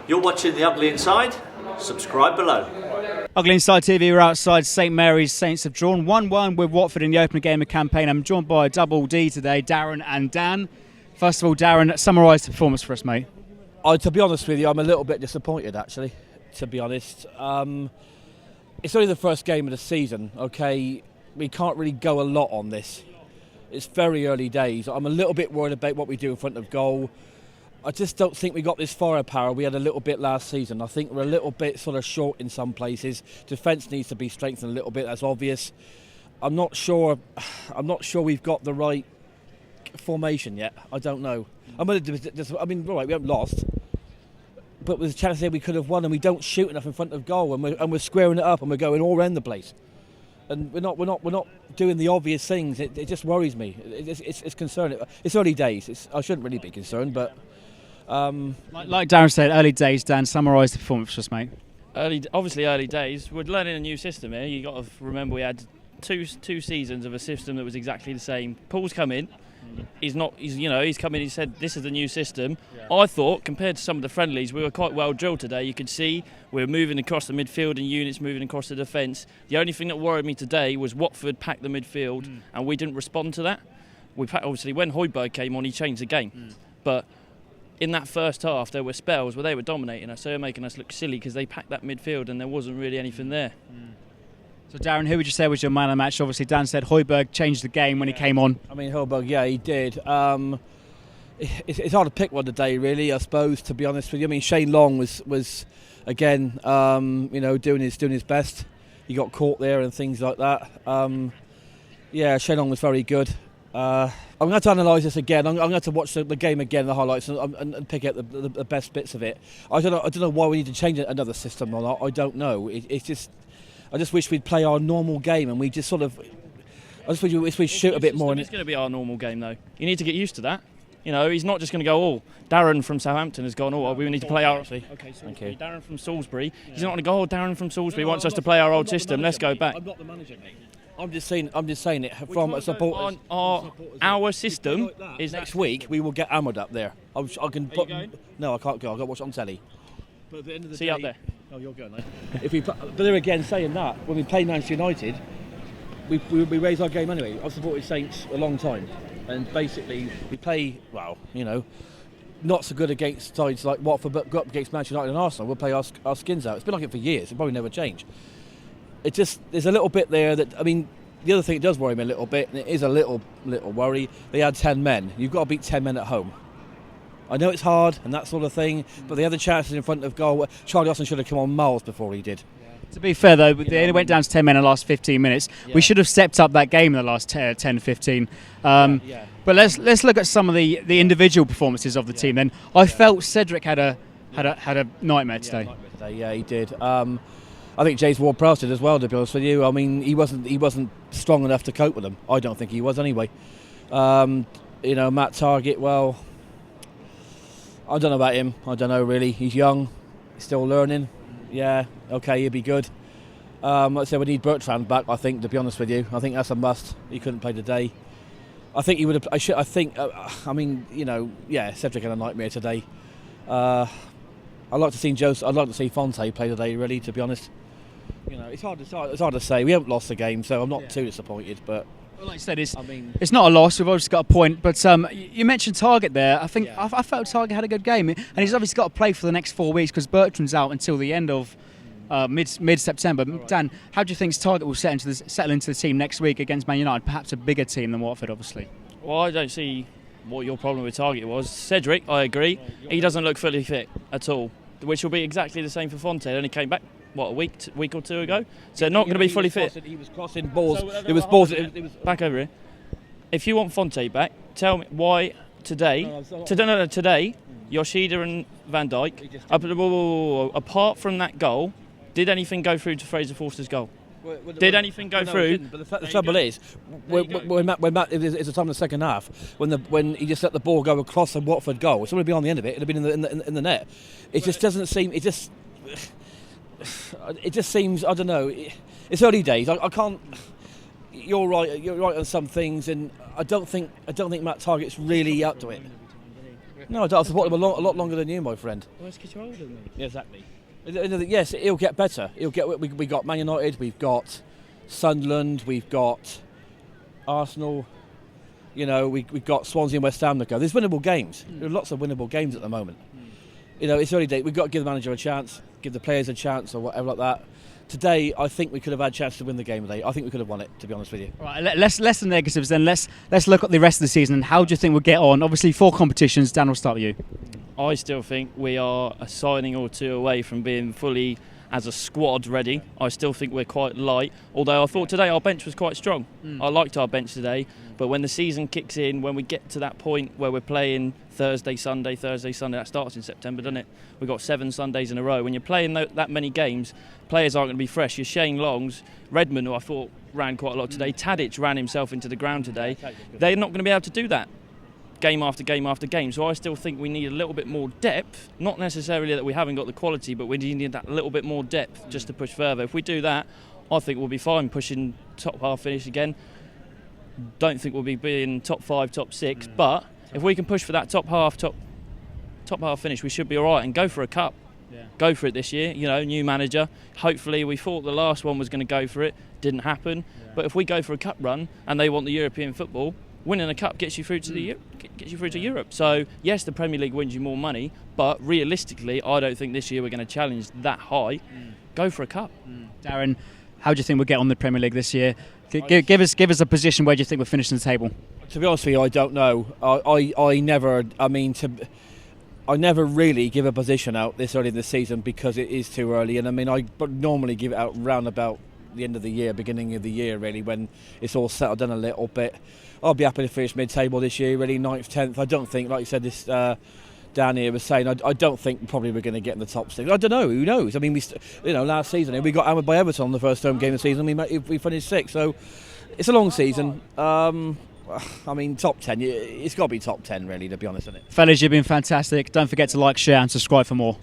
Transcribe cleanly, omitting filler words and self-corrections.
You're watching The Ugly Inside? Subscribe below. Ugly Inside TV, we're outside St Mary's. Saints have drawn 1-1 with Watford in the opening game of campaign. I'm joined by a double D today, Darren and Dan. First of all, Darren, summarise the performance for us, mate. To be honest with you, I'm a little bit disappointed, actually, to be honest. It's only the first game of the season, okay? We can't really go a lot on this. It's very early days. I'm a little bit worried about what we do in front of goal. I just don't think we got this firepower we had a little bit last season. I think we're a little bit sort of short in some places. Defence needs to be strengthened a little bit, that's obvious. I'm not sure we've got the right formation yet. I don't know. All right, we haven't lost, but with a chance there we could have won, and we don't shoot enough in front of goal, and we're squaring it up, and we're going all around the place, and we're not doing the obvious things. It just worries me. It's concerning. It's early days. I shouldn't really be concerned, but. Like Darren said, early days. Dan, summarise the performance for us, mate. Obviously early days. We're learning a new system here. You got to remember we had two seasons of a system that was exactly the same. Paul's come in. He's come in. He said this is the new system. Yeah. I thought compared to some of the friendlies, we were quite well drilled today. You could see we were moving across the midfield and units moving across the defence. The only thing that worried me today was Watford packed the midfield and we didn't respond to that. Obviously when Højbjerg came on, he changed the game, but. In that first half, there were spells where they were dominating us, so they were making us look silly because they packed that midfield and there wasn't really anything there. So, Darren, who would you say was your man of the match? Obviously, Dan said Højbjerg changed the game when he came on. I mean, Højbjerg, yeah, he did. It's hard to pick one today, really, I suppose, to be honest with you. I mean, Shane Long was again, doing his best. He got caught there and things like that. Shane Long was very good. I'm going to analyse this again. I'm going to have to watch the game again, the highlights, and pick out the best bits of it. I don't know why we need to change another system or not. I don't know. I just wish we'd play our normal game, and we just sort of. I just wish we'd shoot a bit more. It's going to be our normal game, though. You need to get used to that. You know, he's not just going to go, Darren from Southampton has gone, we need to play our... Okay, thank you. Darren from Salisbury. He's not going to go, Darren from Salisbury wants us to play our old system. Let's go back. I'm not the manager, mate. I'm just saying it from a supporters. Our system is next week. We will get hammered up there. Are you going? No, I can't go. I've got to watch it on telly. But at the end of the day, you up there. Oh, you're going. But there again, saying that, when we play Manchester United, we raise our game anyway. I've supported Saints a long time, and basically we play not so good against sides like Watford, but go up against Manchester United and Arsenal. We'll play our skins out. It's been like it for years. It'll probably never change. There's a little bit there that, I mean, the other thing that does worry me a little bit, and it is a little worry, they had 10 men. You've got to beat 10 men at home. I know it's hard and that sort of thing, but they had the chances in front of goal. Charlie Austin should have come on miles before he did. To be fair, though, they only went down to 10 men in the last 15 minutes. Yeah. We should have stepped up that game in the last 10-15. But let's look at some of the individual performances of the team then. I felt Cedric had a nightmare today. Yeah, he did. I think James Ward-Prowse did as well, to be honest with you. I mean, he wasn't strong enough to cope with them. I don't think he was anyway. Matt Targett, well, I don't know about him. I don't know really. He's young, still learning. Yeah, okay, he'll be good. Like I said, we need Bertrand back, I think, to be honest with you. I think that's a must. He couldn't play today. I think he would have. Cedric had a nightmare today. I'd like to see Fonte play today, really, to be honest. It's hard to say. We haven't lost the game, so I'm not too disappointed. But like I said, it's not a loss. We've obviously got a point. But you mentioned Targett there. I think I felt Targett had a good game, and he's obviously got to play for the next 4 weeks because Bertrand's out until the end of mid-September. Right. Dan, how do you think Targett will settle into the team next week against Man United? Perhaps a bigger team than Watford, obviously. Well, I don't see what your problem with Targett was. Cedric, I agree. He doesn't look fully fit at all, which will be exactly the same for Fonte. He only came back, a week or two ago? So not going to be fully fit. He was crossing balls. It was balls. Back over here. If you want Fonte back, tell me why today, today, Yoshida and Van Dijk, apart from that goal, did anything go through to Fraser Forster's goal? Did anything go through? But the trouble is, when Matt, it's the time in the second half when he just let the ball go across the Watford goal. It's going to be on the end of it. It'd have been in the net. It just doesn't seem. It just seems. I don't know. It's early days. I can't. You're right. You're right on some things, and I don't think Matt Targett's really up to it. No, I've supported them a lot longer than you, my friend. Well, it's because you're older than me. Yeah, exactly. Yes, it'll get better. We got Man United, we've got Sunderland, we've got Arsenal. You know, we've got Swansea and West Ham to go. There's winnable games. There are lots of winnable games at the moment. You know, it's early days. We've got to give the manager a chance, give the players a chance, or whatever like that. Today, I think we could have had a chance to win the game today. I think we could have won it, to be honest with you. Right, less the negatives then. Let's look at the rest of the season. How do you think we'll get on? Obviously, 4 competitions. Dan, we'll start with you. I still think we are a signing or two away from being fully, as a squad, ready. I still think we're quite light, although I thought today our bench was quite strong. I liked our bench today, but when the season kicks in, when we get to that point where we're playing Thursday, Sunday, that starts in September, doesn't it? We've got 7 Sundays in a row. When you're playing that many games, players aren't going to be fresh. Your Shane Longs, Redmond, who I thought ran quite a lot today, Tadic ran himself into the ground today. They're not going to be able to do that game after game after game. So I still think we need a little bit more depth. Not necessarily that we haven't got the quality, but we need that little bit more depth just to push further. If we do that, I think we'll be fine pushing top half finish again. Don't think we'll be being top 5, top 6, but if we can push for that top half finish, we should be all right and go for a cup. Go for it this year. You know, new manager. Hopefully, we thought the last one was going to go for it. Didn't happen. But if we go for a cup run and they want the European football, winning a cup gets you through to to Europe. So yes, the Premier League wins you more money, but realistically, I don't think this year we're going to challenge that high. Go for a cup. Darren, how do you think we'll get on the Premier League this year? Give us a position where do you think we'll finish in the table? To be honest with you, I don't know. I never really give a position out this early in the season because it is too early. And I mean, I normally give it out round about the end of the year, beginning of the year, really, when it's all settled down a little bit. I'll be happy to finish mid-table this year, really, 9th, 10th. I don't think, like you said, this Dan here was saying, I don't think probably we're going to get in the top 6. I don't know, who knows? I mean, last season we got hammered by Everton on the first home game of the season. We finished 6th, so it's a long season. I mean, top 10, it's got to be top 10, really, to be honest, isn't it? Fellas, you've been fantastic. Don't forget to like, share and subscribe for more.